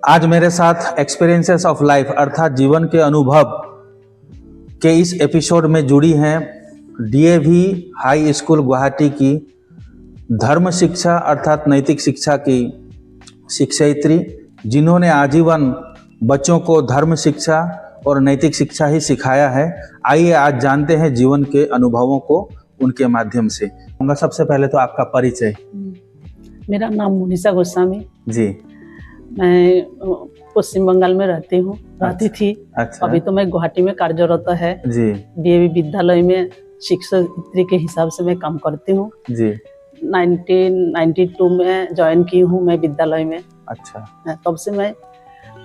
आज मेरे साथ एक्सपीरियंसेस ऑफ लाइफ अर्थात जीवन के अनुभव के इस एपिसोड में जुड़ी हैं डीएवी हाई स्कूल गुवाहाटी की धर्म शिक्षा अर्थात नैतिक शिक्षा की शिक्षयित्री, जिन्होंने आजीवन बच्चों को धर्म शिक्षा और नैतिक शिक्षा ही सिखाया है। आइए आज जानते हैं जीवन के अनुभवों को उनके माध्यम से। सबसे पहले तो आपका परिचय। मेरा नाम मुनीसा गोस्वामी जी। मैं पश्चिम बंगाल में रहती थी। अच्छा। अभी तो मैं गुवाहाटी में कार्यरत है जी। डीएवी विद्यालय में शिक्षयित्री के हिसाब से मैं काम करती हूँ जी। 1992 में ज्वाइन की हूँ मैं विद्यालय में। अच्छा। तब से मैं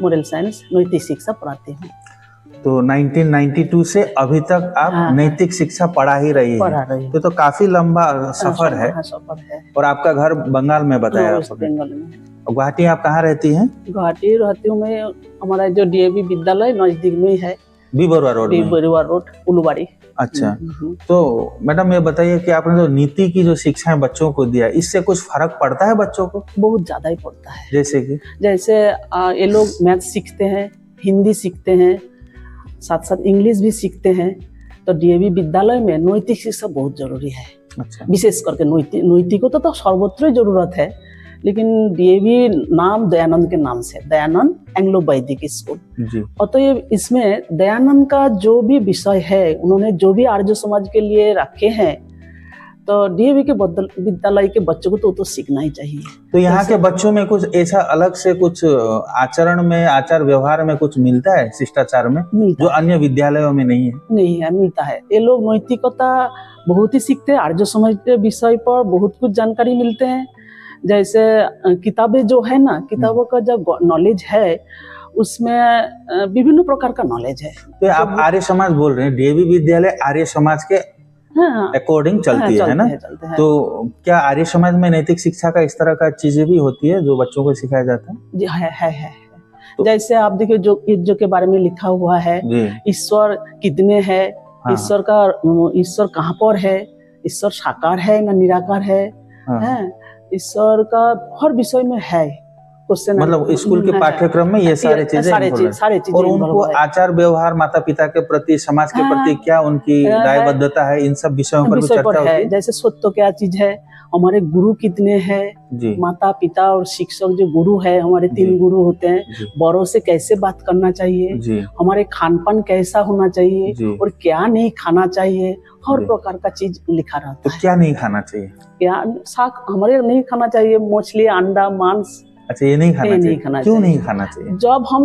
मोरल साइंस नैतिक शिक्षा पढ़ाती हूँ। तो 1992 से अभी तक आप नैतिक शिक्षा पढ़ा ही रही है। तो काफी लंबा सफर है। सफर है। और आपका घर बंगाल में बताया आपने। बंगाल में। गुवाहाटी आप कहाँ रहती हैं? गुवाहाटी रहती हूँ मैं। हमारा जो डीएवी विद्यालय नजदीक में है, बी बरुआ रोड उलुबाड़ी। अच्छा। तो मैडम ये बताइए कि आपने जो नीति की जो शिक्षाएं बच्चों को दिया, इससे कुछ फर्क पड़ता है बच्चों को? बहुत ज्यादा ही पड़ता है। जैसे ये लोग मैथ सीखते हैं, हिंदी सीखते हैं, साथ साथ इंग्लिश भी सीखते हैं। तो डीएवी विद्यालय में नैतिक शिक्षा बहुत जरूरी है। अच्छा। विशेष करके नैतिक को तो सर्वत्र जरूरत है, लेकिन डीएवी नाम दयानंद के नाम से, दयानंद एंग्लो वैदिक स्कूल। और तो ये इसमें दयानंद का जो भी विषय है, उन्होंने जो भी आर्य समाज के लिए रखे हैं, तो डीएवी के विद्यालय के बच्चों को तो सीखना ही चाहिए। तो यहाँ के बच्चों में कुछ ऐसा अलग से कुछ आचरण में, आचार व्यवहार में कुछ मिलता है, शिष्टाचार में, जो अन्य विद्यालयों में नहीं है? नहीं है, मिलता है। ये लोग नैतिकता बहुत ही सीखते हैं, आर्य समाज के विषय पर बहुत कुछ जानकारी मिलते हैं। जैसे किताबें जो है ना, किताबों का जो नॉलेज है उसमें विभिन्न प्रकार का नॉलेज है। तो आप आर्य समाज बोल रहे हैं, डीएवी विद्यालय आर्य समाज के अकॉर्डिंग चलती है ना? तो क्या आर्य समाज में नैतिक शिक्षा का इस तरह का चीजें भी होती है जो बच्चों को सिखाया जाता है? जी है। तो जैसे आप देखिए जो के बारे में लिखा हुआ है, ईश्वर कितने हैं, ईश्वर कहाँ पर है, ईश्वर साकार है ना निराकार है, ईश्वर का हर विषय में है क्वेश्चन। मतलब स्कूल के पाठ्यक्रम में ये सारी चीजें और उनको आचार व्यवहार, माता पिता के प्रति, समाज के प्रति क्या उनकी दायबद्धता है, इन सब विषयों पर चर्चा होती है। जैसे सत्य क्या चीज है, हमारे गुरु कितने हैं, माता पिता और शिक्षक जो गुरु है, हमारे 3 गुरु होते हैं, बड़ों से कैसे बात करना चाहिए, हमारे खान पान कैसा होना चाहिए और क्या नहीं खाना चाहिए, हर प्रकार का चीज लिखा रहता है। तो क्या नहीं खाना चाहिए? क्या शाक हमारे नहीं खाना चाहिए, मछली, अंडा, मांस। अच्छा, ये नहीं खाना चाहिए। क्यों नहीं खाना चाहिए? जब हम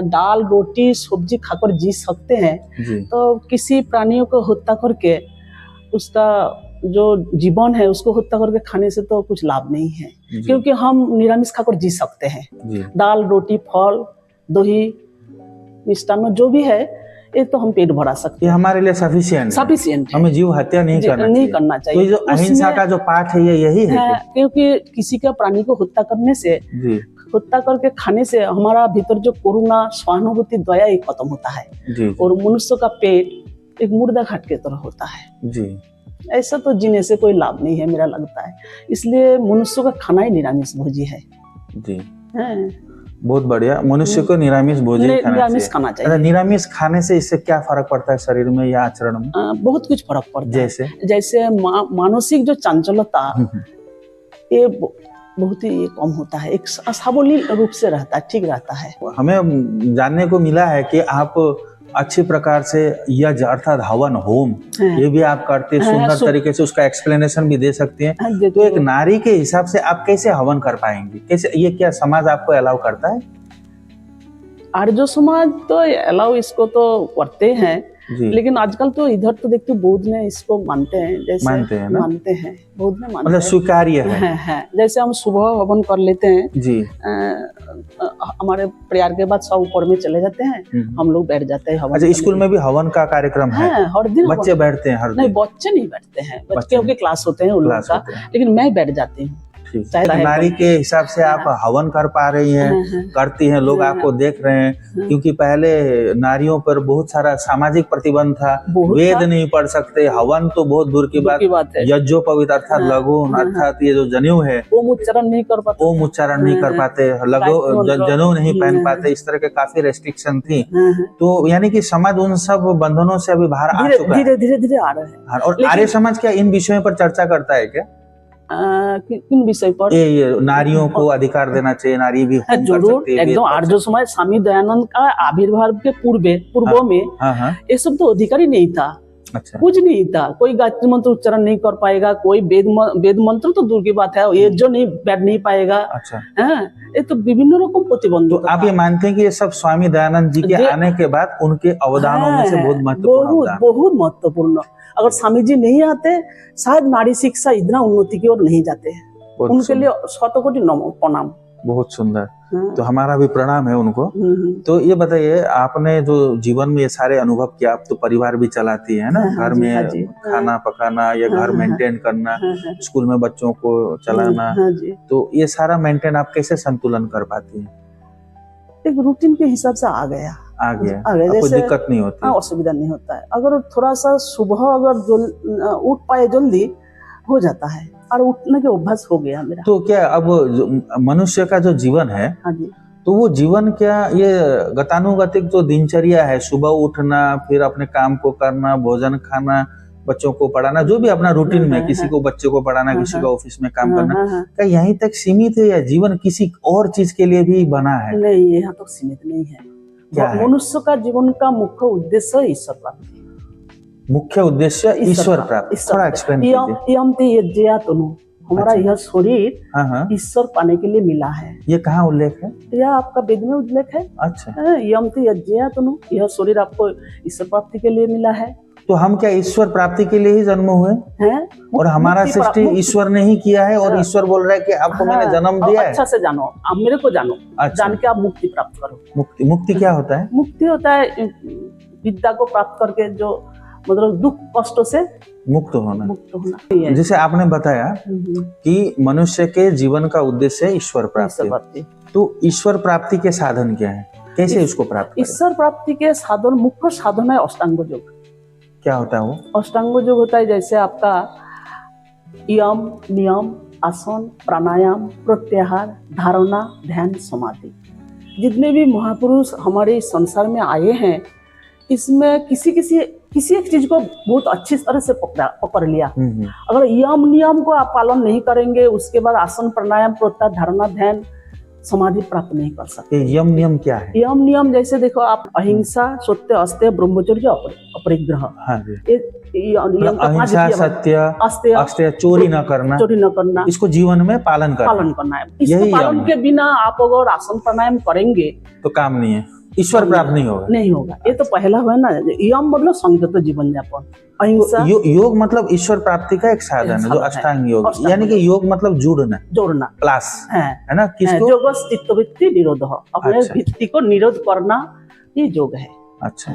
दाल रोटी सब्जी खाकर जी सकते हैं, तो किसी प्राणियों को हत्या करके उसका जो जीवन है उसको हत्या करके खाने से तो कुछ लाभ नहीं है, क्योंकि हम निरामिष खाकर जी सकते हैं। दाल रोटी फल दही मिष्टान्न जो भी है ये तो हम पेट भरा सकते हैं, हमारे लिए सफिशिएंट। हमें जीव हत्या नहीं करना चाहिए। तो जो अहिंसा का जो पाठ है ये यही है, क्योंकि किसी का प्राणी को हत्या करने से, हत्या करके खाने से हमारा भीतर जो करुणा, सहानुभूति, दया ये खत्म होता है और मनुष्य का पेट एक मुर्दा घाट की तरह होता है। ऐसा तो जीने से कोई लाभ नहीं है मेरा लगता है, इसलिए मनुष्य का खाना ही निरामिष भोजी है। बहुत बढ़िया। मनुष्य को निरामिष भोजन खाना चाहिए। निरामिष खाने से इससे क्या फर्क पड़ता है शरीर में या आचरण में? बहुत कुछ फर्क पड़ता है। जैसे मानसिक जो चंचलता ये बहुत ही कम होता है, एक सावलील रूप से रहता है, ठीक रहता है। हमें जानने को मिला है कि आप अच्छी प्रकार से यज्ञ अर्थात हवन होम ये भी आप करते हैं, सुंदर तरीके से उसका एक्सप्लेनेशन भी दे सकते हैं। तो एक नारी के हिसाब से आप कैसे हवन कर पाएंगे, कैसे, ये क्या समाज आपको अलाउ करता है? आर्य समाज तो अलाउ इसको तो करते हैं, लेकिन आजकल तो इधर तो देखते बौद्ध में इसको मानते हैं, जैसे मानते हैं बौद्ध में मानते मतलब स्वीकार्य है। जैसे हम सुबह हवन कर लेते हैं जी, हमारे प्रेयर के बाद सब ऊपर में चले जाते हैं, हम लोग बैठ जाते हैं हवन। अच्छा, स्कूल में भी हवन का कार्यक्रम है? हर दिन बच्चे बैठते हैं? हर दिन नहीं, बच्चे नहीं बैठते हैं, बच्चों के क्लास होते हैं उन लोगों का, लेकिन मैं बैठ जाती हूँ। ठीक। चाहे नारी के हिसाब से आप हवन कर पा रही हैं, करती हैं, लोग आपको देख रहे हैं, क्योंकि पहले नारियों पर बहुत सारा सामाजिक प्रतिबंध था, वेद नहीं पढ़ सकते, हवन तो बहुत दूर की बात है, यज्ञोपवीत अर्थात लघुन अर्थात ये जो जनेऊ है ओम उच्चारण नहीं कर पाते, ओम उच्चारण नहीं कर पाते, जनेऊ नहीं पहन पाते, इस तरह के काफी रेस्ट्रिक्शन थी। तो यानी कि समाज उन सब बंधनों से अभी बाहर आ चुका है, धीरे धीरे आ रहे हैं। और आर्य समाज क्या इन विषयों पर चर्चा करता है क्या? किन विषय पर? ये नारियों को अधिकार देना चाहिए, नारी भी होम कर जरूर, सकती है, एकदम। आर्य समाज स्वामी दयानंद का आविर्भाव के पूर्व में ये सब तो अधिकार ही नहीं था। अच्छा। कुछ नहीं था, कोई गायत्री मंत्र उच्चारण नहीं कर पाएगा, कोई वेद मंत्र तो दूर की बात है, ये जो नहीं बैठ नहीं पाएगा। अच्छा। ये तो विभिन्न रकम प्रतिबंध। तो आप ये मानते हैं कि ये सब स्वामी दयानंद जी के आने के बाद उनके अवदानों में से बहुत महत्वपूर्ण? बहुत महत्वपूर्ण। अगर स्वामी जी नहीं आते शायद नारी शिक्षा इतना उन्नति की ओर नहीं जाते हैं। उनके लिए शतकोटि प्रणाम। बहुत सुंदर। तो हमारा भी प्रणाम है उनको। तो ये बताइए, आपने जो जीवन में ये सारे अनुभव किया, आप तो परिवार भी चलाती है ना, घर में खाना पकाना या घर मेंटेन करना, स्कूल में बच्चों को चलाना, तो ये सारा मेंटेन आप कैसे संतुलन कर पाती हैं? एक रूटीन के हिसाब से आ गया। कोई दिक्कत नहीं होती? असुविधा नहीं होता है। अगर थोड़ा सा सुबह अगर उठ पाए जल्दी हो जाता है, और उठने के अभ्यास हो गया मेरा। तो क्या अब मनुष्य का जो जीवन है, तो वो जीवन क्या ये गतानुगतिक जो दिनचर्या है, सुबह उठना, फिर अपने काम को करना, भोजन खाना, बच्चों को पढ़ाना, जो भी अपना रूटीन में, किसी को बच्चे को पढ़ाना, किसी को ऑफिस में काम करना, क्या यहीं तक सीमित है या जीवन किसी और चीज के लिए भी बना है? नहीं, यहाँ तक सीमित नहीं है। मनुष्य का जीवन का मुख्य उद्देश्य ईश्वर प्राप्ति। मुख्य उद्देश्य ईश्वर प्राप्ति, थोड़ा एक्सप्लेन कीजिए। हमारा यह शरीर ईश्वर पाने के लिए मिला है। ये कहाँ उल्लेख है? यह आपका वेद में उल्लेख है। अच्छा। यह शरीर आपको ईश्वर प्राप्ति के लिए मिला है। तो हम क्या ईश्वर प्राप्ति के लिए ही जन्म हुए हैं? और हमारा सृष्टि ईश्वर ने ही किया है, और ईश्वर बोल रहा है कि आपको मैंने जन्म दिया है। अच्छा से जानो, आप मेरे को जानो। अच्छा। जान के आप मुक्ति प्राप्त करो। मुक्ति क्या होता है? मुक्ति होता है विद्या को प्राप्त करके जो मतलब दुख कष्टों से मुक्त होना। जैसे आपने बताया कि मनुष्य के जीवन का उद्देश्य है ईश्वर प्राप्ति। तो ईश्वर प्राप्ति के साधन क्या है, कैसे उसको प्राप्त करें? ईश्वर प्राप्ति के साधन, मुख्य साधन है अष्टांग योग। क्या होता है वो? अष्टांग योग होता है जैसे आपका यम, नियम, आसन, प्राणायाम, प्रत्याहार, धारणा, ध्यान, समाधि। जितने भी महापुरुष हमारे संसार में आए हैं, इसमें किसी एक चीज को बहुत अच्छी तरह से पकड़ लिया। अगर यम नियम को आप पालन नहीं करेंगे, उसके बाद आसन, प्राणायाम, प्रत्याहार, धारणा, ध्यान, समाधि प्राप्त नहीं कर सकते। यम नियम क्या है? यम नियम जैसे देखो आप, अहिंसा, सत्य, अस्तेय, ब्रह्मचर्य, अपरिग्रह। अहिंसा, सत्य, अस्तेय, चोरी न करना, इसको जीवन में पालन करना है। इसको पालन के बिना आप अगर आसन प्राणायाम करेंगे तो काम नहीं है, ईश्वर प्राप्त नहीं होगा। ये तो पहला है ना। यम मतलब संयत जीवन यापन। अहिंसा, योग मतलब ईश्वर प्राप्ति का एक साधन है, जो अष्टांग योग, यानी कि योग मतलब जोड़ना क्लास है ना। किसको? योग चित्तवृत्ति निरोध, अपने वृत्ति को निरोध करना, ये योग है। अच्छा।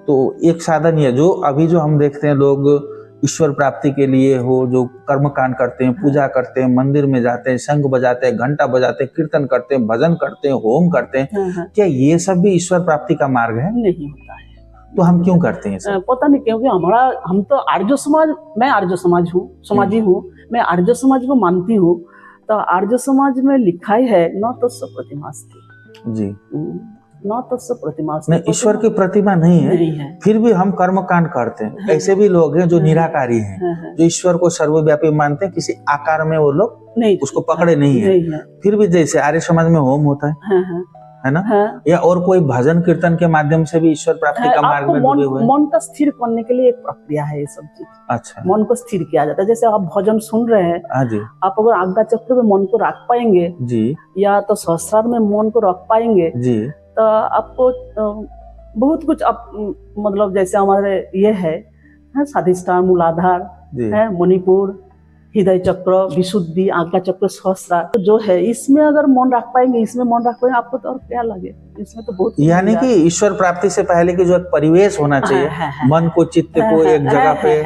तो एक साधन ये जो अभी जो हम देखते हैं, लोग ईश्वर प्राप्ति के लिए जो कर्म कांड करते हैं, पूजा करते हैं, मंदिर में जाते हैं, शंख बजाते हैं, घंटा बजाते हैं, कीर्तन करते हैं, भजन करते हैं, होम करते हैं, क्या ये सब भी ईश्वर प्राप्ति का मार्ग है? नहीं होता है। तो हम क्यों करते हैं सब? पता नहीं, क्योंकि हम तो आर्य समाज, मैं आर्य समाज हूँ, समाजी हूँ, मैं आर्य समाज को मानती हूँ। तो आर्य समाज में लिखा ही है, न तस्य प्रतिमास्ति जी, न तस्य प्रतिमास्ति। नहीं, ईश्वर की प्रतिमा नहीं है, फिर भी हम कर्म कांड करते हैं। ऐसे भी लोग हैं जो निराकारी हैं, जो ईश्वर को सर्वव्यापी मानते हैं, किसी आकार में वो लोग नहीं उसको पकड़े नहीं है। फिर भी जैसे आर्य समाज में होम होता है ना, या और कोई भजन कीर्तन के माध्यम से भी ईश्वर प्राप्ति का मार्ग में डूबे हुए। मन का स्थिर करने के लिए एक प्रक्रिया है ये सब चीज। अच्छा। मन को स्थिर किया जाता है। जैसे आप भजन सुन रहे हैं, आप अगर आज्ञा चक्र में मन को रख पाएंगे जी, या तो सहस्रार में मन को रख पाएंगे जी, तो आपको बहुत कुछ मतलब जैसे हमारे ये है स्वाधिष्ठान, मूलाधार है, मणिपुर, हृदय चक्र, विशुद्धि, आज्ञा चक्र, सहस्रार जो है, इसमें अगर मन रख पाएंगे, आपको तो और क्या लगे, इसमें तो बहुत। यानी कि ईश्वर प्राप्ति से पहले की जो एक परिवेश होना चाहिए, मन को, चित्त को एक जगह पे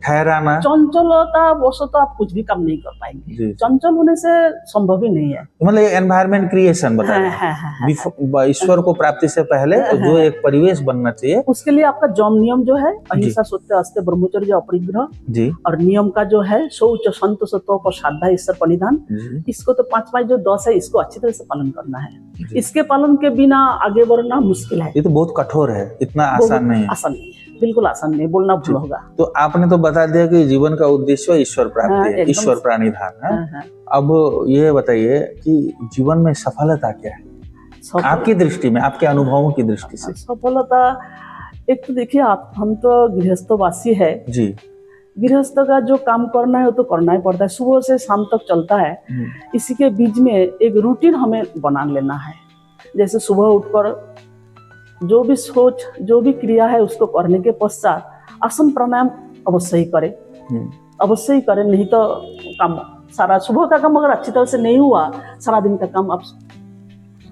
ठहराना। चंचलता वैसे तो आप कुछ भी काम नहीं कर जी। पाएंगे, चंचल होने से संभव ही नहीं है। मतलब एनवायरमेंट क्रिएशन बता रहे हैं। ईश्वर को प्राप्ति से पहले जो एक परिवेश बनना चाहिए, उसके लिए आपका जम नियम जो है अहिंसा सत्य अस्त्य ब्रह्मचर्य अपरिग्रह जी, और नियम का जो है शौच संतोष तप श्रद्धा ईश्वर परिधान, जी, इसको तो 5 जो 10 है इसको अच्छी तरह से पालन करना है। जी। इसके पालन के बिना आगे बढ़ना मुश्किल है, ये तो बहुत कठोर है, इतना आसान नहीं है। आसान नहीं है, बिल्कुल आसान नहीं, बोलना भूल होगा। तो आपने तो बता दिया कि जीवन का उद्देश्य ईश्वर प्राप्ति है, एकदम ईश्वर प्राणिधान है। हाँ। अब ये बताइए कि जीवन में सफलता क्या है आपकी दृष्टि में, आपके अनुभवों की दृष्टि से? सफलता एक तो देखिए, आप हम तो गृहस्थवासी है जी, गृहस्थ का जो काम करना है वो तो करना ही पड़ता है, सुबह से शाम तक चलता है। इसी के बीच में एक रूटीन हमें बना लेना है। जैसे सुबह उठकर जो भी सोच जो भी क्रिया है उसको करने के पश्चात आसन प्राणायाम अवश्य ही करें, अवश्य ही करें, नहीं तो काम सारा सुबह का काम अगर अच्छी तरह से नहीं हुआ, सारा दिन का काम आप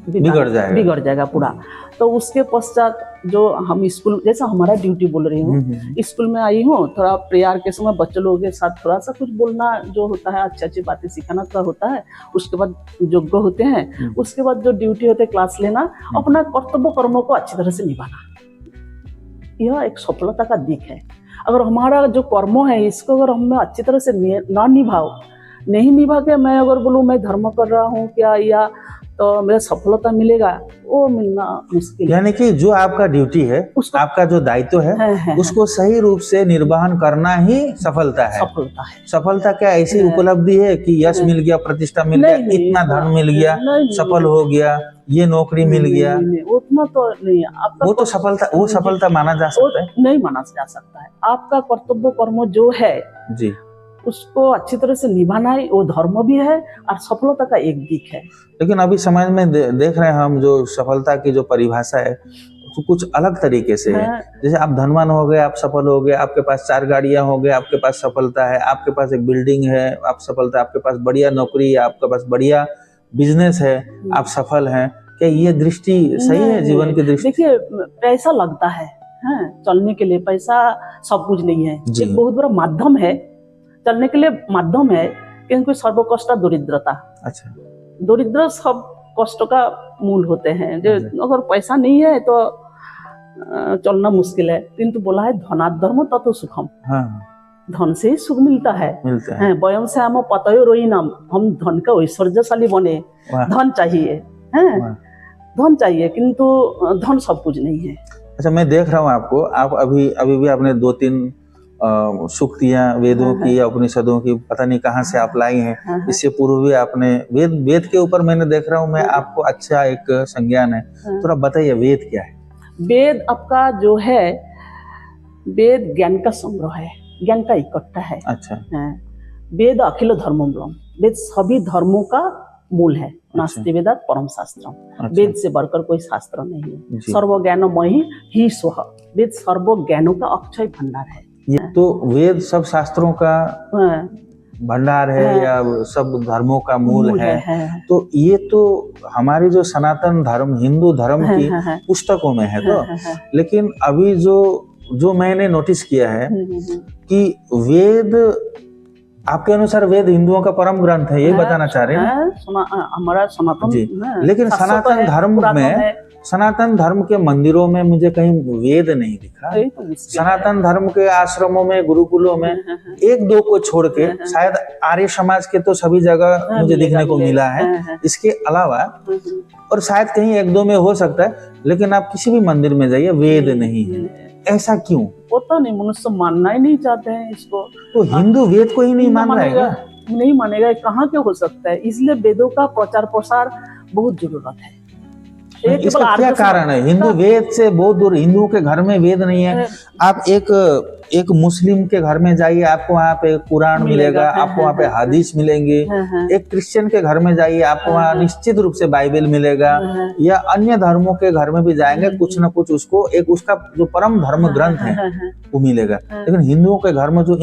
बिगड़ जाएगा पूरा। तो उसके पश्चात जो हम स्कूल, जैसा हमारा ड्यूटी बोल रही हूँ, स्कूल में आई हूँ, थोड़ा प्रेयर के समय बच्चों लोगों के साथ थोड़ा सा कुछ बोलना जो होता है, अच्छी अच्छी बातें सिखाना थोड़ा होता है। उसके बाद योग्य होते हैं, उसके बाद जो ड्यूटी होते है क्लास लेना, अपना कर्तव्य कर्मों को अच्छी तरह से निभाना, यह एक सफलता का दिख है। अगर हमारा जो कर्म है इसको अगर हम अच्छी तरह से नहीं निभा के मैं अगर बोलूँ मैं धर्म कर रहा हूँ क्या, या तो मेरा सफलता मिलेगा, वो मिलना मुश्किल। यानी कि जो आपका ड्यूटी है, आपका जो दायित्व है, उसको सही रूप से निर्वहन करना ही सफलता है। सफलता क्या ऐसी उपलब्धि है कि यश मिल गया, प्रतिष्ठा मिल गया, इतना धन मिल गया, सफल हो गया, ये नौकरी मिल गया, उतना तो नहीं है आपका। वो सफलता माना जा सकता है? नहीं माना जा सकता है। आपका कर्तव्य कर्म जो है जी, उसको अच्छी तरह से निभाना है, वो धर्म भी है और सफलता का एक दिक है। लेकिन अभी समाज में देख रहे हैं हम, जो सफलता की जो परिभाषा है तो कुछ अलग तरीके से है। जैसे आप धनवान हो गए, आप सफल हो गए, आपके पास 4 गाड़ियां हो गए, आपके पास सफलता है, आपके पास एक बिल्डिंग है, आप सफलता, आपके पास बढ़िया नौकरी है, आपके पास बढ़िया बिजनेस है, आप सफल हैं। क्या ये दृष्टि सही है जीवन की दृष्टि? देखिए, पैसा लगता है चलने के लिए, पैसा सब कुछ नहीं है, एक बहुत बड़ा माध्यम है चलने के लिए, माध्यम है, क्योंकि सर्व कष्ट दरिद्रता। अच्छा, दरिद्र सब कष्ट का मूल होते हैं। जो अगर पैसा नहीं है तो चलना मुश्किल है, किंतु बोला है धनाधर्म ततो सुखम। धन से ही सुख मिलता है। वयम से हम पतयो रोई नाम, हम धन का ऐश्वर्यशाली बने, धन चाहिए, धन चाहिए, किंतु धन सब कुछ नहीं है। अच्छा, मैं देख रहा हूँ आपको, आप अभी भी आपने 2-3 सूक्तियां वेदों की, उपनिषदों की, पता नहीं कहाँ से आप लाई हैं। इससे पूर्व भी आपने वेद के ऊपर मैंने देख रहा हूँ मैं, आपको अच्छा एक संज्ञान है। थोड़ा बताइए वेद क्या है? वेद आपका जो है, वेद ज्ञान का संग्रह है, ज्ञान का इकट्ठा है। अच्छा, वेद अखिल धर्मम ब्रह्म, वेद सभी धर्मों का मूल है। नास्ति वेदात परम शास्त्रम, वेद से बढ़कर कोई शास्त्र नहीं है। सर्व ज्ञानमयी ही स्वः, वेद सर्व ज्ञानों का अक्षय भंडार है। ये तो वेद सब शास्त्रों का भंडार है या सब धर्मों का मूल है। तो ये तो हमारी जो सनातन धर्म, हिंदू धर्म की पुस्तकों में है। तो लेकिन अभी जो मैंने नोटिस किया है कि वेद, आपके अनुसार वेद हिंदुओं का परम ग्रंथ है, यही बताना चाह रहे हैं? हमारा सनातन जी। लेकिन सनातन धर्म के मंदिरों में मुझे कहीं वेद नहीं दिखा। सनातन धर्म के आश्रमों में, गुरुकुलों में 1-2 को छोड़ के, शायद आर्य समाज के तो सभी जगह मुझे दिखने को मिला है। इसके अलावा और शायद कहीं 1-2 में हो सकता है, लेकिन आप किसी भी मंदिर में जाइए वेद नहीं है। ऐसा क्यों? पता नहीं, मनुष्य मानना ही नहीं चाहते हैं इसको। तो हिंदू वेद को ही नहीं मान रहा है? नहीं मानेगा, कहाँ के हो सकता है? इसलिए वेदों का प्रचार प्रसार बहुत जरूरत है। इसका क्या कारण है? हिंदू वेद से बहुत दूर, हिंदुओं के घर में वेद नहीं है। आप एक मुस्लिम के घर में जाइए, आपको वहाँ पे कुरान मिलेगा, आपको वहाँ पे हदीस मिलेंगे। एक क्रिश्चियन के घर में जाइए, आपको वहाँ निश्चित रूप से बाइबल मिलेगा। या अन्य धर्मों के घर में भी जाएंगे, कुछ न कुछ उसको एक उसका जो परम धर्म ग्रंथ है वो मिलेगा। लेकिन हिंदुओं के घर में जो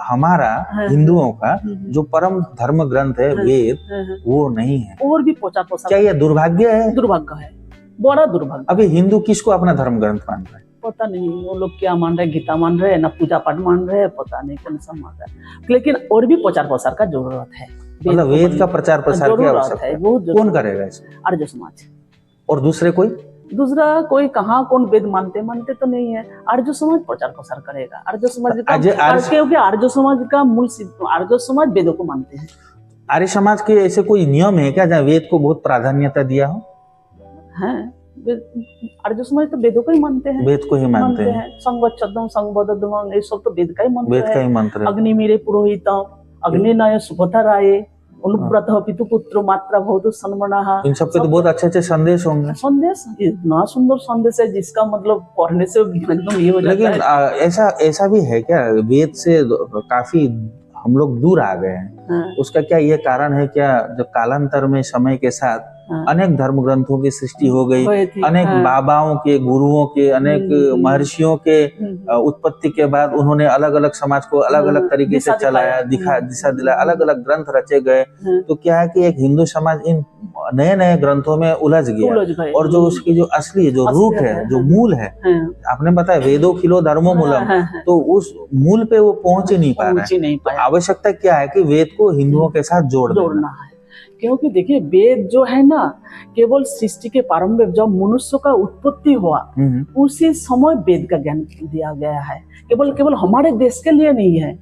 हमारा हिंदुओं का जो परम धर्म ग्रंथ है वेद, वो नहीं है। और भी क्या ये दुर्भाग्य है? दुर्भाग्य है, बड़ा दुर्भाग्य। अभी हिंदू किसको अपना धर्म ग्रंथ मान रहा है? पता नहीं वो लोग क्या मान रहे हैं, गीता मान रहे हैं ना पूजा पाठ मान रहे हैं, पता नहीं कौन सा मान रहे हैं। लेकिन और भी प्रचार प्रसार का जरूरत है, मतलब वेद का प्रचार प्रसार की आवश्यकता है। कौन करेगा इसको? आर्य समाज। और दूसरे कोई? दूसरा कोई कहाँ कौन वेद मानते तो नहीं है, आर्य समाज प्रचार प्रसार करेगा। आर्य समाज का क्योंकि आर्य समाज का मूल आर्य समाज वेदों को मानते हैं। आर्य समाज के ऐसे कोई नियम है क्या जहाँ वेद को बहुत प्राधान्यता दिया हो? है, आर्य समाज तो वेदों को ही मानते हैं, वेद को ही मानते हैं। संवत्सरम संवदधम ये सब तो वेद का ही मंत्र है। वेद का ही मंत्र है। अग्निमीरे पुरोहितम अग्निनाय सुपथराये अनुव्रत पितु पुत्र मात्रा भवतु सन्मनः। इन सब पे तो बहुत अच्छे संदेश होंगे। संदेश इतना सुंदर संदेश है जिसका मतलब पढ़ने से एकदम ये हो जाता है। लेकिन ऐसा भी है क्या वेद से काफी हम लोग दूर आ गए हैं? हाँ। उसका क्या ये कारण है क्या, जब कालांतर में समय के साथ अनेक धर्म ग्रंथों की सृष्टि हो गई, अनेक बाबाओं के, गुरुओं के, अनेक महर्षियों के उत्पत्ति के बाद उन्होंने अलग अलग समाज को अलग अलग तरीके से चलाया, दिशा दिलाया, अलग अलग ग्रंथ रचे गए। तो क्या है कि एक हिंदू समाज इन नए नए ग्रंथों में उलझ गया और जो उसकी जो असली जो रूट है, जो मूल है, आपने बताया वेदों खिलो धर्मो मूलम, तो उस मूल पे वो पहुंच ही नहीं पा रहा है। तो आवश्यकता क्या है कि वेद को हिंदुओं के साथ जोड़ना है। क्योंकि देखिए वेद जो है ना केवल सृष्टि के प्रारंभ में जब मनुष्य का उत्पत्ति हुआ उसी समय वेद का ज्ञान दिया गया है। केवल हमारे देश के लिए नहीं है,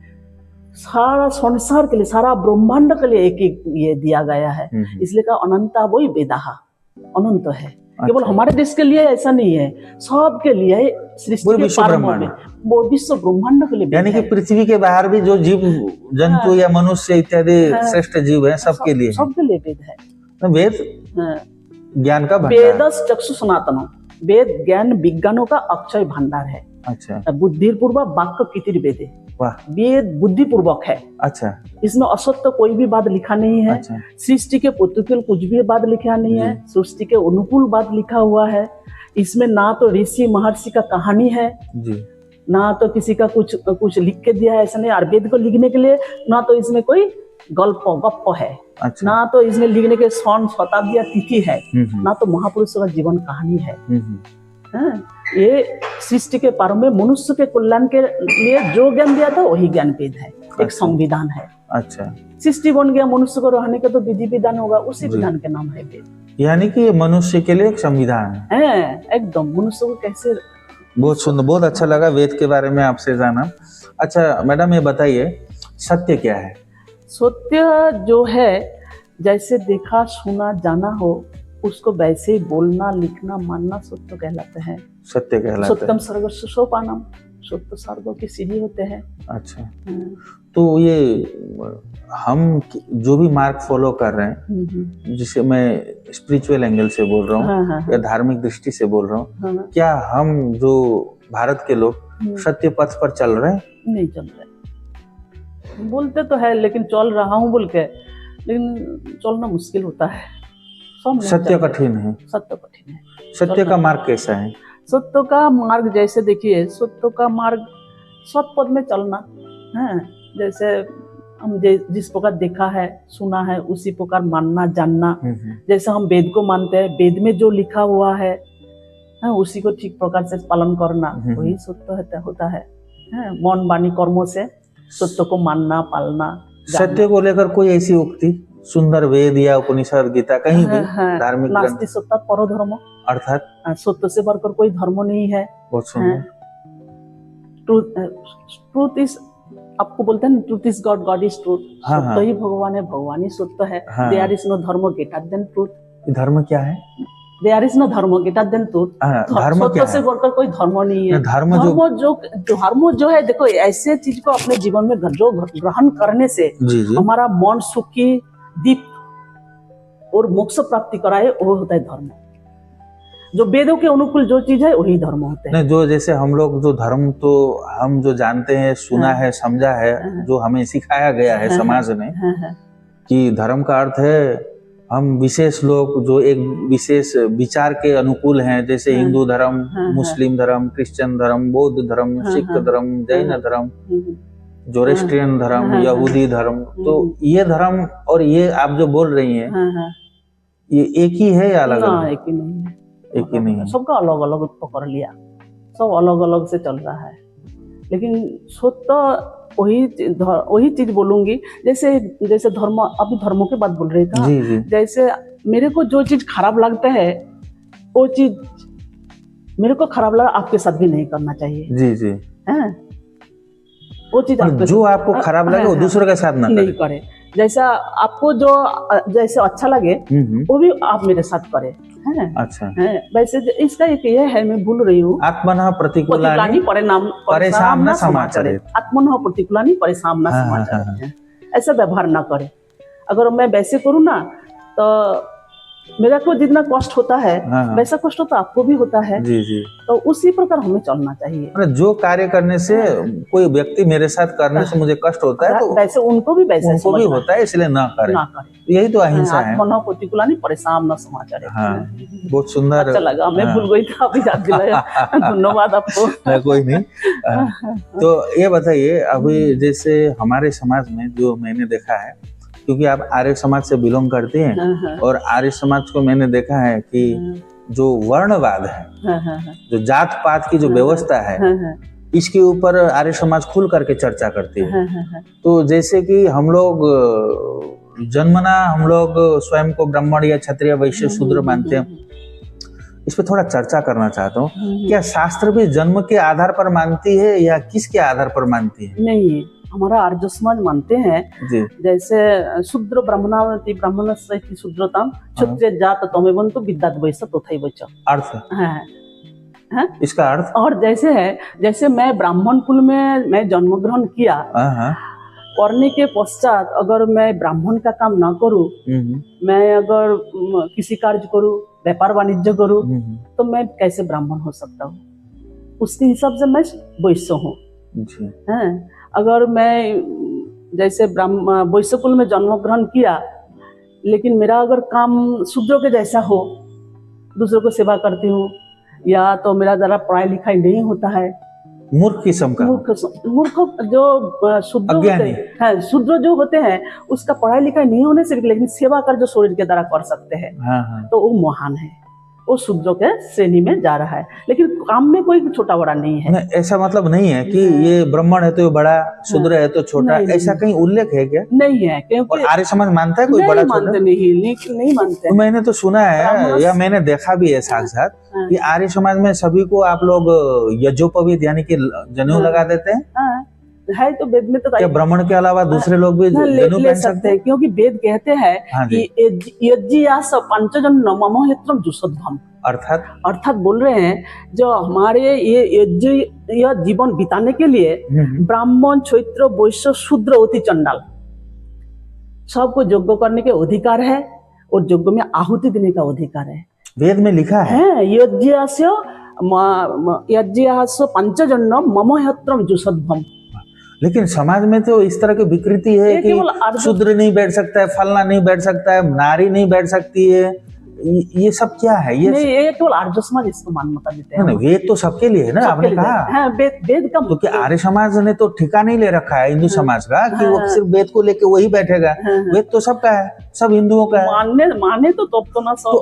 सारा संसार के लिए, सारा ब्रह्मांड के लिए एक एक ये दिया गया है। इसलिए का अनंता वही वेदाहा, अनंत है। केवल हमारे देश के लिए ऐसा नहीं है, सबके लिए सृष्टि के प्रारंभ में वो विश्व ब्रह्मांड के लिए, यानी कि पृथ्वी के बाहर भी जो जीव जंतु या मनुष्य इत्यादि श्रेष्ठ जीव है सबके लिए वेद है। वेद ज्ञान का वेदस चक्षु सनातन, वेद ज्ञान विज्ञानों का अक्षय भंडार है। अच्छा। बुद्धि पूर्वक वाक्य कितिर वेदे, वेद बुद्धि पूर्वक है। अच्छा। इसमें असत्य कोई भी बात लिखा नहीं है। अच्छा। सृष्टि के प्रतिकूल कुछ भी बात लिखा नहीं है, सृष्टि के अनुकूल बात लिखा हुआ है। इसमें ना तो ऋषि महर्षि का कहानी है जी, ना तो किसी का कुछ लिख के दिया है, ऐसा नहीं। और वेद को लिखने के लिए ना तो इसमें कोई गप है। अच्छा। ना तो इसमें लिखने के सन शताब्दी या तिथि है, ना तो महापुरुषों का जीवन कहानी है। ये सृष्टि के प्रारंभ में मनुष्य के कल्याण के लिए जो ज्ञान दिया था वही ज्ञान वेद है। एक संविधान है। अच्छा। सृष्टि बन गया, मनुष्य को रहने का तो विधि विधान होगा, उसी विधान के नाम है वेद। यानी कि मनुष्य के लिए एक संविधान है एकदम। मनुष्य को कैसे, बहुत सुंदर, बहुत अच्छा लगा वेद के बारे में आपसे जाना। अच्छा मैडम ये बताइए सत्य क्या है? सत्य जो है जैसे देखा सुना जाना हो उसको वैसे ही बोलना लिखना मानना सत्य कहलाते हैं। सत्य कहलाते हैं। सत्यम सर्वस्व सोपानम, सत्य स्वर्गों की सीढ़ी होते हैं। अच्छा। तो ये हम जो भी मार्ग फॉलो कर रहे हैं, जिसे मैं स्पिरिचुअल एंगल से बोल रहा हूँ या धार्मिक दृष्टि से बोल रहा हूँ, क्या हम जो भारत के लोग सत्य पथ पर चल रहे हैं? नहीं चल रहे, बोलते तो है लेकिन चल रहा हूँ बोल के, लेकिन चलना मुश्किल होता है। सत्य कठिन है। सत्य कठिन है। सत्य का मार्ग कैसा है? सत्य का मार्ग जैसे देखिए, सत्य का मार्ग सत पद में चलना है। जैसे हम जिस प्रकार देखा है सुना है उसी प्रकार मानना जानना। जैसे हम वेद को मानते हैं, वेद में जो लिखा हुआ है उसी को ठीक प्रकार से पालन करना, वही सत्य होता है। मन वाणी कर्मों से सत्य को मानना पालना। सत्य को लेकर कोई ऐसी उक्ति सुंदर वेद या उपनिषद गीता कहीं भी धार्मिक नास्ति सत्ता परो धर्म, अर्थात सत्य से बढ़कर कोई धर्म नहीं है। बहुत सुंदर। ट्रूथ इज, आपको बोलते हैं truth is God, God is truth. सत्य ही भगवान है, भगवान ही सत्य है। देयर इज नो धर्म ग्रेटर देन ट्रूथ। धर्म क्या है? देयर इज नो धर्म ग्रेटर देन ट्रूथ। सत्य से बढ़कर कोई धर्म नहीं है। धर्म जो है, देखो ऐसे चीज को अपने जीवन में जो ग्रहण करने से हमारा मन सुखी दीप और मोक्ष प्राप्ति कराए, वो होता है धर्म। जो वेदों के अनुकूल जो चीज है वही धर्म होते हैं। जो जैसे हम लोग जो धर्म तो हम जो जानते हैं, सुना है, समझा है, जो हमें सिखाया गया है समाज ने कि धर्म का अर्थ है हम विशेष लोग जो एक विशेष विचार के अनुकूल हैं, जैसे हिंदू धर्म, मुस्लिम धर्म, क्रिश्चियन धर्म, बौद्ध धर्म, सिख धर्म, जैन धर्म, जोरेस्ट्रियन धर्म, यहूदी धर्म। तो ये धर्म और ये आप जो बोल रही हैं ये एक ही है या अलग अलग? एक ही नहीं है। एक ही नहीं है, सबका अलग अलग पकड़ लिया। सब अलग अलग से चल रहा है। लेकिन सोच तो वही चीज बोलूंगी, जैसे जैसे धर्म, अभी धर्मों की बात बोल रही था। जी जी जैसे मेरे को जो चीज खराब लगता है वो चीज मेरे को खराब लगा, आपके साथ भी नहीं करना चाहिए। जी जी है वो चीज जो आपको खराब लगे वो दूसरों के साथ ना नहीं करे। जैसा आपको जो जैसे अच्छा लगे वो भी आप मेरे साथ करें। है अच्छा है वैसे इसका एक ये है, मैं भूल रही हूँ, आत्मनः प्रतिकूलानि परिणाम परेशान न समाचरेत। आत्मनः प्रतिकूलानि परेशान न समाचरेत, ऐसा व्यवहार ना करे। अगर मैं वैसे करूँ ना तो मेरा को जितना कष्ट होता है वैसा कष्ट तो आपको भी होता है। जी जी तो उसी प्रकार हमें चलना चाहिए। जो कार्य करने से कोई व्यक्ति मेरे साथ करने से मुझे कष्ट होता है तो वैसे उनको भी होता है, इसलिए ना करें। यही तो अहिंसा है। आत्मनः प्रतिकूलानि परेशान न समाचरेत। हाँ, बहुत सुंदर। अच्छा लगा, मैं भूल गई था, अभी याद दिलाया। धन्यवाद आपको। कोई नहीं। तो ये बताइए, अभी जैसे हमारे समाज में जो मैंने देखा है, क्योंकि आप आर्य समाज से बिलोंग करते हैं, और आर्य समाज को मैंने देखा है कि जो वर्णवाद है, जो जात पात की जो व्यवस्था है, इसके ऊपर आर्य समाज खुल करके चर्चा करती है। तो जैसे कि हम लोग जन्मना हम लोग स्वयं को ब्राह्मण या क्षत्रिय वैश्य शूद्र मानते हैं। इस पे थोड़ा चर्चा करना चाहता हूँ। क्या शास्त्र भी जन्म के आधार पर मानती है या किसके आधार पर मानती है? नहीं, हमारा आर्य समाज मानते हैं जी। जैसे शूद्र ब्राह्मणावती ब्राह्मण शूद्रताम क्षत्रिय जात तमेवन्तु विद्यात वैश्य तथैव च। अर्थ है इसका अर्थ। और जैसे है, जैसे मैं ब्राह्मण कुल में मैं जन्म ग्रहण किया, करने के पश्चात अगर मैं ब्राह्मण का काम ना करूं, मैं अगर किसी कार्य करूं, व्यापार वाणिज्य करूं, तो मैं कैसे ब्राह्मण हो सकता हूँ? उसके हिसाब से मैं वैश्य हूँ। अगर मैं जैसे वैश्य कुल में जन्म ग्रहण किया, लेकिन मेरा अगर काम शूद्रों के जैसा हो, दूसरों को सेवा करती हूँ, या तो मेरा जरा पढ़ाई लिखाई नहीं होता है, मूर्ख किस्म का, मूर्ख जो शूद्र होते हैं, शूद्र जो होते हैं, उसका पढ़ाई लिखाई नहीं होने से लेकिन सेवा कर जो शरीर के द्वारा कर सकते हैं, तो वो महान है, वो शूद्रों के श्रेणी में जा रहा है। लेकिन काम में कोई छोटा बड़ा नहीं है। ऐसा मतलब नहीं है कि ये ब्राह्मण है तो बड़ा, शूद्र है तो छोटा, ऐसा कहीं उल्लेख है क्या? नहीं है, क्योंकि आर्य समाज मानता है कोई बड़ा छोटा? नहीं मानते। मैंने तो सुना है या मैंने देखा भी है साथ कि आर्य समाज में सभी को आप लोग यज्ञोपवीत यानी कि जनेऊ लगा देते हैं। है तो वेद में तो क्या ब्राह्मण के अलावा दूसरे लोग भी जनेऊ पहन सकते हैं? क्योंकि वेद कहते हैं कि यज्ञयास पंचजन्य मम हेत्रम जुषध्वम, अर्थात बोल रहे हैं जो हमारे ये यज्ञ या जीवन बिताने के लिए ब्राह्मण क्षत्रिय वैश्य शूद्र अति चंडाल सबको यज्ञ करने के अधिकार है, और यज्ञ में आहुति देने का अधिकार है। वेद में लिखा है यज्ञयास पंचजन्य मम हेत्रम जुषध्वम। लेकिन समाज में तो इस तरह की विकृति है कि शूद्र नहीं बैठ सकता है, फलना नहीं बैठ सकता है, नारी नहीं बैठ सकती है, ये सब क्या है? ये केवल आर्य समाज इसको मान्यता देते हैं। वेद तो सबके लिए है ना, आपने कहा। वेद का तो क्या आर्य समाज ने तो ठिका नहीं ले रखा है हिंदू समाज का कि वो सिर्फ वेद को लेके वही बैठेगा? वेद तो सबका है, सब हिंदुओं का है। माने तो ना सब। तो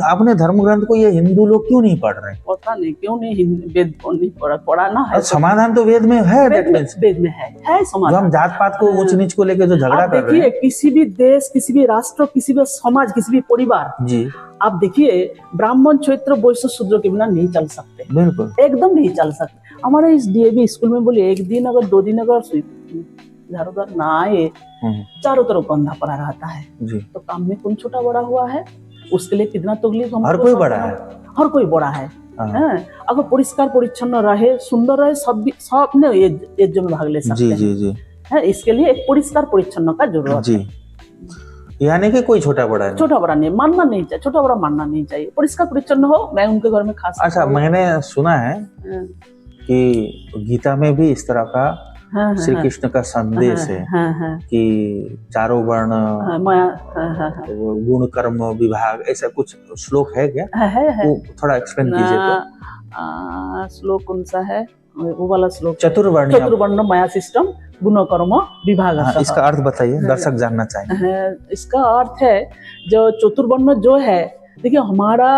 अपने धर्म ग्रंथ को ये हिंदू लोग क्यों नहीं पढ़ रहे? पता नहीं क्यों नहीं, वेद को नहीं पढ़ाना है। समाधान तो वेद में है, वेद में है समाधान। हम जात पात को ऊंच नीच को लेके जो झगड़ा कर रहे हैं, किसी भी देश, किसी भी राष्ट्र, किसी भी समाज, किसी भी परिवार जी, आप देखिए ब्राह्मण क्षत्रिय वैश्य शूद्र के बिना नहीं चल सकते, बिल्कुल एकदम नहीं चल सकते। हमारे इस डीएवी स्कूल में बोले एक दिन अगर 2 दिन अगर इधर उधर ना आए, चारों तरफ बंधा पड़ा रहता है जी। तो काम में कौन छोटा बड़ा हुआ है? उसके लिए कितना तकलीफ। हर कोई बड़ा है, हर कोई बड़ा है। अगर परिष्कार परिच्छन्न रहे, सुंदर रहे, सब ने यज्ञ में भाग ले सकते हैं जी। इसके लिए एक परिष्कार परिच्छन्न का जरूरत है, यानी कि कोई छोटा बड़ा नहीं, छोटा बड़ा नहीं मानना नहीं चाहिए, छोटा बड़ा मानना नहीं चाहिए, परिष्कार परिच्छन्न हो। मैं उनके घर में खास। अच्छा, मैंने सुना है कि गीता में भी इस तरह का श्री कृष्ण का संदेश है कि चारों वर्ण, गुण कर्म विभाग, ऐसा कुछ श्लोक है क्या? है। वो थोड़ा एक्सप्लेन कीजिए तो। श्लोक कौन सा है वो वाला श्लोक? चतुर्वर्ण माया सिस्टम गुण कर्म विभाग। इसका अर्थ बताइए, दर्शक जानना चाहेंगे। इसका अर्थ है जो चतुर्वर्ण जो है, देखिए हमारा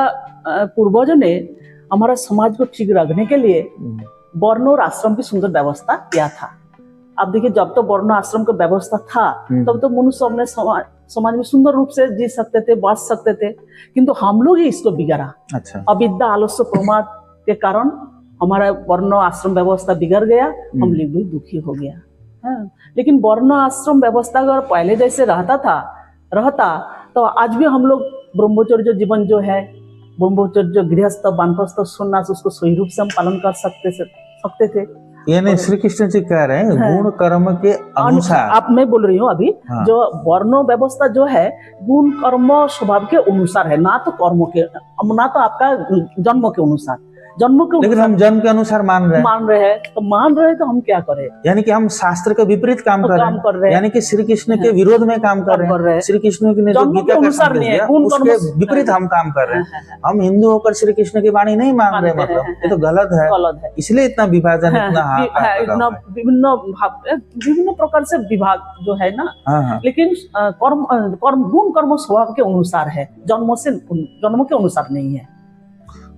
पूर्वजों ने हमारा समाज को ठीक रखने के लिए वर्ण और आश्रम की सुंदर व्यवस्था किया था। आप देखिए, जब तो वर्ण आश्रम का व्यवस्था था तब तो मनुष्य अपने समाज में सुंदर रूप से जी सकते थे, बांट सकते थे, किंतु हम लोग ही इसको बिगाड़ा। अच्छा। अविद्या, आलस्य, प्रमाद के कारण हमारा वर्ण आश्रम व्यवस्था बिगड़ गया, हम लोग भी दुखी हो गया। हाँ। लेकिन वर्ण आश्रम व्यवस्था अगर पहले जैसे रहता तो आज भी हम लोग ब्रह्मचर्य जीवन जो है, ब्रह्मचर्य, गृहस्थ, वानप्रस्थ, सन्यास, उसको सही रूप से हम पालन कर सकते थे। यानी श्री कृष्ण जी कह रहे हैं गुण कर्म के अनुसार। आप, मैं बोल रही हूँ अभी, हाँ। जो वर्ण व्यवस्था जो है गुण कर्म स्वभाव के अनुसार है, ना तो कर्मों के, ना तो आपका जन्म के अनुसार। लेकिन हम जन्म के अनुसार मान रहे हैं तो हम क्या करें? यानी कि हम शास्त्र के विपरीत काम कर रहे हैं, यानी कि श्री कृष्ण के विरोध में काम कर रहे हैं। श्री कृष्ण ने जो गीता का संदेश दिया उसके विपरीत हम काम कर रहे हैं। हम हिंदू होकर श्री कृष्ण की वाणी नहीं मान रहे, मतलब ये तो गलत है। इसलिए इतना विभाजन, इतना विभिन्न प्रकार से विभाग जो है ना। लेकिन गुण कर्म स्वभाव के अनुसार है, जन्म के अनुसार नहीं है।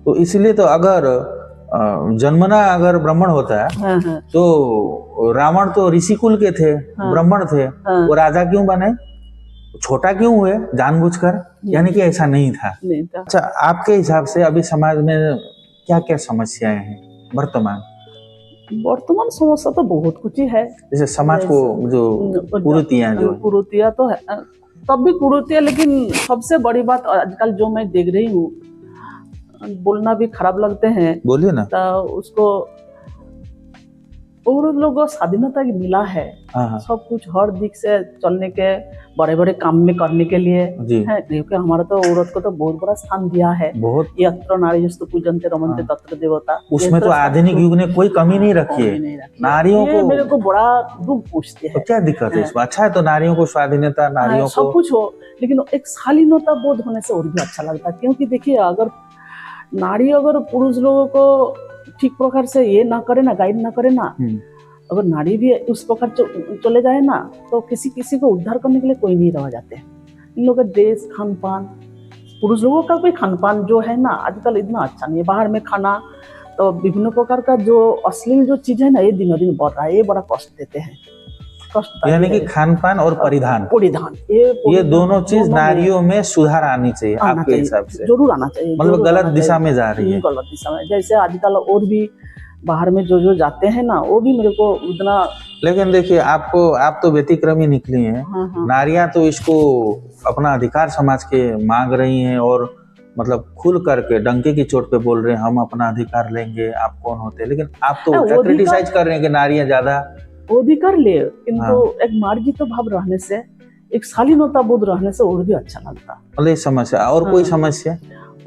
तो इसलिए तो अगर जन्मना अगर ब्राह्मण होता है तो रावण तो ऋषिकुल के थे, ब्राह्मण थे, वो राजा क्यों बने, छोटा क्यों हुए जानबूझकर? यानी कि ऐसा नहीं था। अच्छा, आपके हिसाब से अभी समाज में क्या क्या समस्याएं हैं वर्तमान समस्या तो बहुत कुछ ही है। जैसे समाज को जो कुरीतियां तो है, तब भी कुरीतियां, लेकिन सबसे बड़ी बात आजकल जो मैं देख रही हूँ, बोलना भी खराब लगते हैं, बोलिए ना, तो उसको और लोगों को स्वाधीनता की मिला है। सब कुछ हर दिख से चलने के, बड़े बड़े काम में करने के लिए है, क्योंकि हमारा तो औरत को तो बहुत बड़ा स्थान दिया है। बहुत यत्र नारीस्तु पूजन्ते रमन्ते तत्र देवता, उसमें तो आधुनिक युग ने कोई कमी नहीं रखी है नारियों को। मेरे को बड़ा दुख पूछते हैं, तो क्या दिक्कत है इसमें? अच्छा है तो नारियों को स्वाधीनता, नारियों को सब कुछ हो, लेकिन एक शालीनता बोध होने से और भी अच्छा लगता है। क्योंकि देखिए, अगर नारी अगर पुरुष लोगों को ठीक प्रकार से ये ना करे ना, गाइड ना करे ना, अगर नारी भी उस प्रकार चले जाए ना, तो किसी को उद्धार करने के लिए कोई नहीं रह जाते। इन लोगों का देश, खान पान, पुरुष लोगों का कोई खान पान जो है ना आजकल इतना अच्छा नहीं है। बाहर में खाना तो विभिन्न प्रकार का जो अश्लील जो चीज है ना, ये दिनों दिन बढ़ रहा है, ये बड़ा कष्ट देते हैं। यानी कि खान पान और परिधान ये दोनों चीज नारियों में सुधार आनी चाहिए आपके हिसाब से? जरूर आना चाहिए। मतलब गलत दिशा में जा रही है, गलत दिशा में। जैसे आजकल और भी बाहर में जो जाते हैं ना, वो भी मेरे को उतना। लेकिन देखिए, आप तो व्यतिक्रमी निकली हैं। नारियां तो इसको अपना अधिकार समाज के मांग रही हैं और मतलब खुल करके डंके की चोट पे बोल रहे हैं हम अपना अधिकार लेंगे, आप कौन होते हैं। लेकिन आप तो क्रिटिसाइज कर रहे हैं कि नारियां ज्यादा वो भी कर ले, किंतु एक मार्जित भाव रहने से, एक शालीनता बोध रहने से और भी अच्छा लगता। मतलब समस्या और कोई समस्या?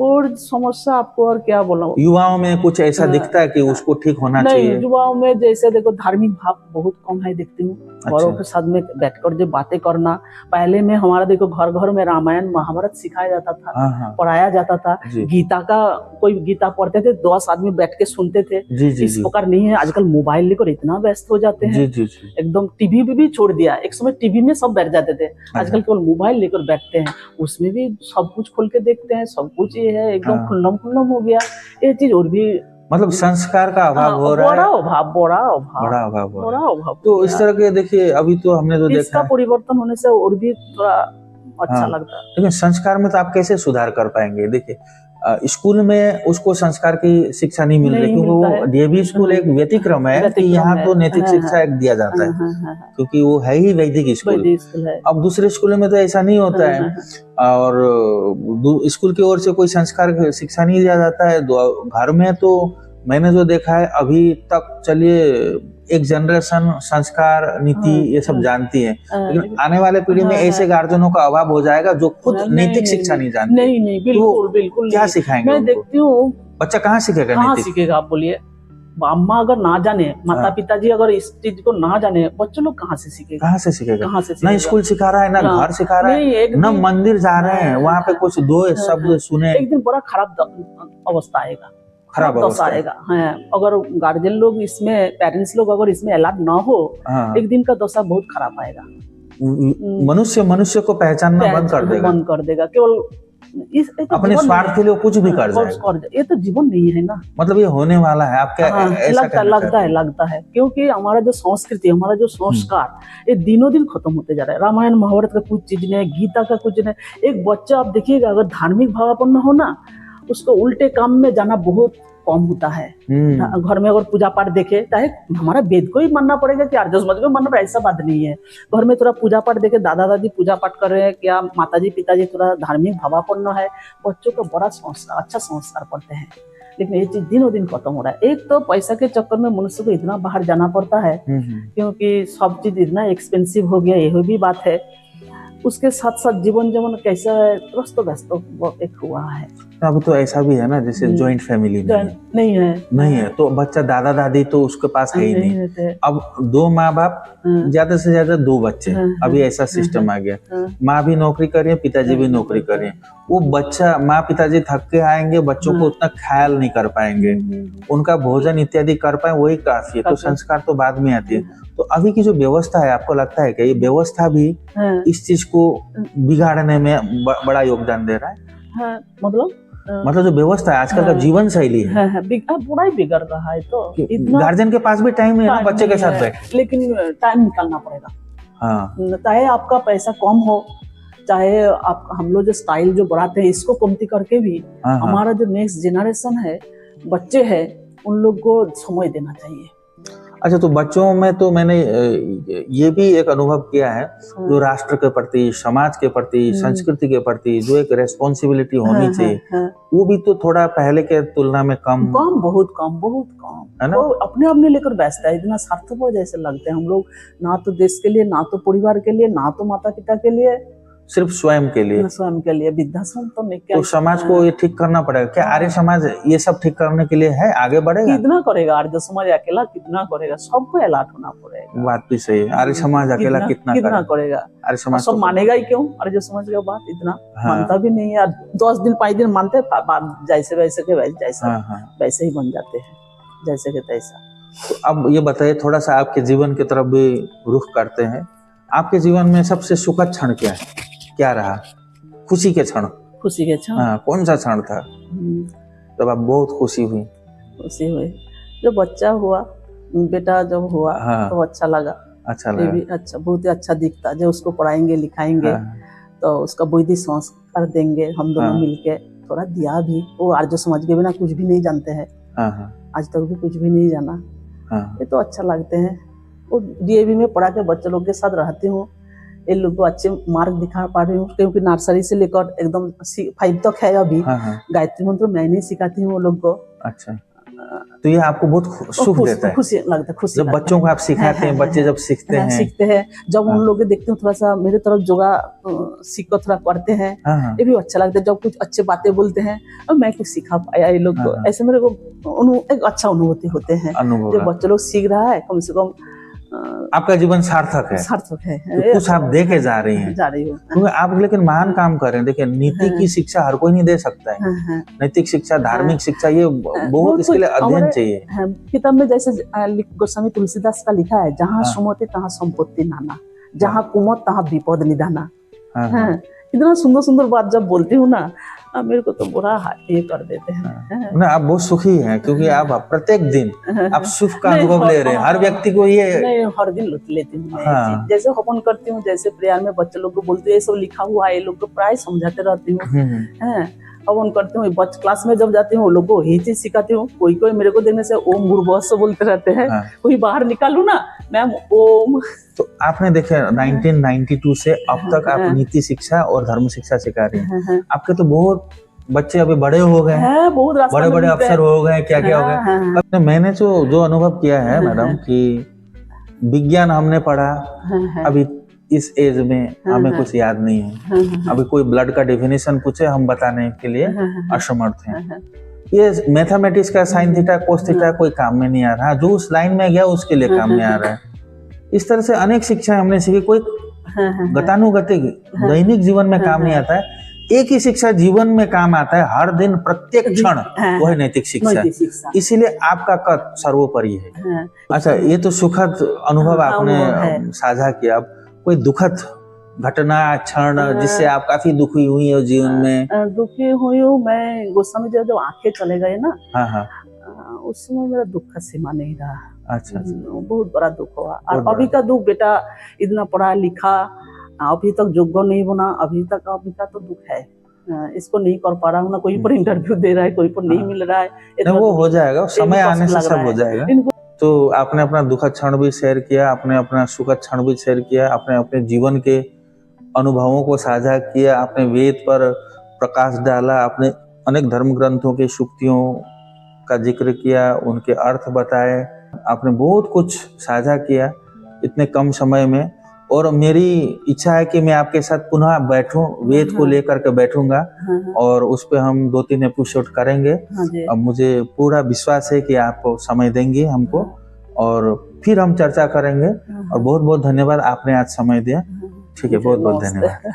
और समस्या आपको और क्या बोला, युवाओं में कुछ ऐसा दिखता है कि उसको ठीक होना चाहिए? युवाओं में जैसे देखो, धार्मिक भाव बहुत कम है, देखती हूँ। बड़ों के साथ में बैठकर जो बातें करना, पहले में हमारा देखो घर घर में रामायण महाभारत सिखाया जाता था, पढ़ाया जाता था। गीता का कोई गीता पढ़ते थे, 10 आदमी बैठ के सुनते थे। इस प्रकार नहीं है, आजकल मोबाइल लेकर इतना व्यस्त हो जाते हैं, एकदम टीवी भी छोड़ दिया। एक समय टीवी में सब बैठ जाते थे, आजकल केवल मोबाइल लेकर बैठते हैं, उसमें भी सब कुछ खोल के देखते हैं, सब कुछ ये है एकदम खुल्लम हो गया। ये चीज और भी मतलब संस्कार का अभाव हो रहा है, बड़ा अभाव। तो इस तरह के देखिए, अभी तो हमने तो देखा, इसका परिवर्तन होने से और भी थोड़ा अच्छा लगता है। लेकिन संस्कार में तो आप कैसे सुधार कर पाएंगे? देखिए, स्कूल में उसको संस्कार की शिक्षा नहीं मिल रही, क्योंकि वो डीएवी स्कूल एक व्यतिक्रम है कि यहाँ तो नैतिक शिक्षा एक दिया जाता है, क्योंकि वो है ही वैदिक स्कूल। अब दूसरे स्कूलों में तो ऐसा नहीं होता है, और स्कूल की ओर से कोई संस्कार शिक्षा नहीं दिया जाता है। घर में तो मैंने जो देखा है अभी तक, चलिए एक जनरेशन संस्कार नीति ये सब जानती है, लेकिन आने वाले पीढ़ी में ऐसे गार्जियनों का अभाव हो जाएगा जो खुद नैतिक शिक्षा नहीं जानते। नहीं, बिल्कुल क्या सिखाएंगे? मैं देखती हूँ, बच्चा कहाँ सीखेगा? कहाँ सीखेगा? आप बोलिए, अम्मा अगर ना जाने, माता पिताजी अगर इस चीज को ना जाने, बच्चे लोग कहाँ से सीखेगा? ना स्कूल सिखा रहा है, ना घर सिखा रहा है, ना मंदिर जा रहे हैं वहाँ पे कुछ दो शब्द सुने। एक दिन बड़ा खराब अवस्था आएगा, खराब दशा आएगा। अगर गार्जियन लोग इसमें, पेरेंट्स लोग अगर इसमें अलर्ट ना हो, एक दिन का दशा बहुत खराब आएगा। मनुष्य को पहचानना बंद कर देगा। केवल ये तो अपने जीवन स्वार्थ नहीं के लिए वो कुछ भी कर है। जाएगा। ये तो जीवन नहीं है ना। मतलब ये होने वाला है, आप क्या हाँ, ऐसा कहना चाहते हैं? लगता है क्योंकि हमारा जो संस्कृति, हमारा जो संस्कार, ये दिनों दिन खत्म होते जा रहा है। रामायण महाभारत का कुछ चीज नहीं, गीता का कुछ नहीं। एक बच्चा आप देखिएगा अगर धार्मिक भावापन्न हो ना, उसको उल्टे काम में जाना बहुत कम होता है। घर में अगर पूजा पाठ देखे, चाहे हमारा वेद को ही मानना पड़ेगा कि आर्य समाज को मानना पड़ेगा, ऐसा बात नहीं है। घर में थोड़ा पूजा पाठ देखे, दादा दादी पूजा पाठ कर रहे हैं, क्या माताजी पिताजी थोड़ा धार्मिक भावापन्न है, बच्चों को बड़ा संस्कार, अच्छा संस्कार पड़ते हैं। लेकिन ये चीज दिनों दिन खत्म हो रहा है। एक तो पैसा के चक्कर में मनुष्य को इतना बाहर जाना पड़ता है, क्योंकि सब चीज इतना एक्सपेंसिव हो गया, यही भी बात है। उसके साथ साथ जीवन जमन कैसा है, त्रस्त व्यस्त एक हुआ है। अभी तो ऐसा भी है ना, जैसे जॉइंट फैमिली नहीं है, तो बच्चा दादा दादी तो उसके पास है ही नहीं। अब 2 माँ बाप, ज्यादा से ज्यादा 2 बच्चे, अभी ऐसा सिस्टम आ गया। माँ भी नौकरी कर रही है, पिताजी भी नौकरी कर रहे हैं। वो बच्चा, माँ पिताजी थक के आएंगे, बच्चों को उतना ख्याल नहीं कर पाएंगे, उनका भोजन इत्यादि कर पाए वही काफी है। तो संस्कार तो बाद में आती है। तो अभी की जो व्यवस्था है, आपको लगता है कि ये व्यवस्था भी इस चीज को बिगाड़ने में बड़ा योगदान दे रहा है? मतलब जो व्यवस्था है, आजकल का जीवन शैली है, पूरा ही बिगड़ रहा है। तो गार्जियन के पास भी टाइम है ना बच्चे के साथ बैठ, लेकिन टाइम निकालना पड़ेगा। हाँ, चाहे आपका पैसा कम हो, चाहे आप, हम लोग जो स्टाइल जो बढ़ाते हैं इसको कमती करके भी, हमारा जो नेक्स्ट जनरेशन है, बच्चे हैं, उन लोग को समय देना चाहिए। अच्छा, तो बच्चों में तो मैंने ये भी एक अनुभव किया है, जो राष्ट्र के प्रति, समाज के प्रति, संस्कृति के प्रति जो एक रेस्पॉन्सिबिलिटी होनी चाहिए, वो भी तो थोड़ा पहले के तुलना में बहुत कम है ना। वो अपने आप में लेकर व्यस्त है, इतना स्वार्थपर जैसे लगते हैं हम लोग, ना तो देश के लिए, ना तो परिवार के लिए, ना तो माता पिता के लिए, सिर्फ स्वयं के लिए। वृद्धाश्रम तो नहीं, क्या तो समाज को ये ठीक करना पड़ेगा क्या? आर्य समाज ये सब ठीक करने के लिए है, आगे बढ़ेगा? कितना करेगा आर्य समाज अकेला, कितना करेगा? सबको अलर्ट होना पड़ेगा। बात भी सही है, आर्य समाज अकेला कितना करेगा? आर्य समाज सब मानेगा ही क्यों? आर्य समाज की बात इतना मानता भी नहीं है। 10 दिन 5 दिन मानते, जैसे वैसे के वैसे ही बन जाते हैं, जैसे के तैसा। तो अब ये बताइए, थोड़ा सा आपके जीवन की तरफ भी रुख करते हैं। आपके जीवन में सबसे सुखद क्षण क्या रहा? खुशी के क्षण? हाँ, कौन सा क्षण था जब आप बहुत खुशी हुई? जब बच्चा हुआ, बेटा जब हुआ, तो अच्छा लगा। बहुत ही अच्छा दिखता, जो उसको पढ़ाएंगे लिखाएंगे, तो उसका बुद्धि संस्कार देंगे हम दोनों मिलके। थोड़ा दिया भी, वो आर्य समाज के बिना कुछ भी नहीं जानते हैं, आज तक भी कुछ भी नहीं जाना। ये तो अच्छा लगते हैं। वो डीएवी में पढ़ा के बच्चे लोग के साथ रहती हूँ, इन लोग को अच्छे मार्क दिखा पा रही हूँ, क्योंकि नर्सरी से लेकर एकदम 5 तक है अभी। गायत्री मंत्र मैं नहीं सिखाती हूँ वो लोग को। अच्छा, तो ये आपको बहुत सुख देता है? खुशी लगता है, जब बच्चों को आप सिखाते हैं, बच्चे जब सीखते हैं, जब उन लोग देखते हूँ थोड़ा सा मेरे तरफ योगा सीख थोड़ा करते हैं, ये भी अच्छा लगता है। जब कुछ अच्छे बातें बोलते हैं और मैं कुछ सिखा पाया ये लोग को, ऐसे मेरे को एक अच्छा अनुभूति होते हैं। जब बच्चे लोग सीख रहा है, कम से कम आपका जीवन सार्थक है। तो कुछ आप दे के जा रही हो, क्योंकि आप लेकिन महान काम कर रहे हैं। देखिए, नीति की शिक्षा हर कोई नहीं दे सकता है। नैतिक शिक्षा, धार्मिक शिक्षा, ये बहुत इसके लिए अध्ययन चाहिए। किताब में जैसे गोस्वामी तुलसीदास का लिखा है, जहाँ सुमति तहाँ संपत्ति नाना, जहाँ कुमत तहाँ विपद निधाना। इतना सुंदर सुंदर बात जब बोलती हूँ ना, मेरे को तो बुरा ये कर देते हैं ना। आप बहुत सुखी हैं, क्योंकि आप प्रत्येक दिन आप सुख का अनुभव ले रहे हैं। हर व्यक्ति को ये नहीं, हर दिन लेती हूँ। जैसे हवन करती हूँ, जैसे प्रेयर में बच्चे लोग को बोलती हूँ, ये सब लिखा हुआ है, ये लोग को प्राय समझाते रहती हूँ। हवन करती हूँ, क्लास में जब जाती हूँ वो लोग को यही चीज सिखाती हूँ। कोई मेरे को देखने से ओम भूर्भुवः बोलते रहते हैं, कोई बाहर निकालू ना मैम ओम। तो आपने देखे 1992 से अब तक आप नीति शिक्षा और धर्म शिक्षा सिखा रही हैं। आपके तो बहुत बच्चे अभी बड़े हो गए हैं, बहुत बड़े अफसर हो गए, क्या हो गए। मैंने जो अनुभव किया है मैडम, कि विज्ञान हमने पढ़ा, अभी इस एज में हमें कुछ याद नहीं है। अभी कोई ब्लड का डेफिनेशन पूछे, हम बताने के लिए असमर्थ हैं। ये मैथमेटिक्स का साइन थीटा कोस थीटा कोई काम में नहीं आ रहा, जो उस लाइन में गया उसके लिए काम में आ रहा है। इस तरह से अनेक शिक्षाएं हमने सीखी, कोई गतानुगतिक दैनिक जीवन में काम नहीं आता है। एक ही शिक्षा जीवन में काम आता है, हर दिन प्रत्येक क्षण, वो है नैतिक शिक्षा। इसीलिए आपका कद सर्वोपरि है। अच्छा, ये तो सुखद अनुभव आपने साझा किया। अब कोई दुखद घटना क्षण जिससे आप काफी दुखी हुई हो जीवन में? दुखी हुई हूँ मैं गोस्वामी जी जब आंखें चले गए ना, हाँ हाँ। उस समय मेरा दुख का सीमा नहीं रहा। अच्छा अच्छा। बहुत बड़ा दुख हुआ। बहुत और अभी का दुख, बेटा इतना पढ़ा लिखा, अभी तक योग्य नहीं बना, अभी का तो दुख है। इसको नहीं कर पा रहा हूँ ना, कोई पर इंटरव्यू दे रहा है, कोई पर नहीं मिल रहा है। नहीं, वो हो जाएगा, समय आने से सब हो जाएगा। तो आपने अपना दुखद क्षण भी शेयर किया, आपने अपना सुखद क्षण भी शेयर किया, आपने अपने जीवन के अनुभवों को साझा किया, आपने वेद पर प्रकाश डाला, आपने अनेक धर्म ग्रंथों के सूक्तियों का जिक्र किया, उनके अर्थ बताए, आपने बहुत कुछ साझा किया इतने कम समय में। और मेरी इच्छा है कि मैं आपके साथ पुनः बैठूं, वेद को लेकर के बैठूंगा और उस पर हम 2-3 एपिसोड करेंगे। अब मुझे पूरा विश्वास है कि आप समय देंगे हमको और फिर हम चर्चा करेंगे। और बहुत बहुत धन्यवाद, आपने आज समय दिया। ठीक है, बहुत बहुत धन्यवाद।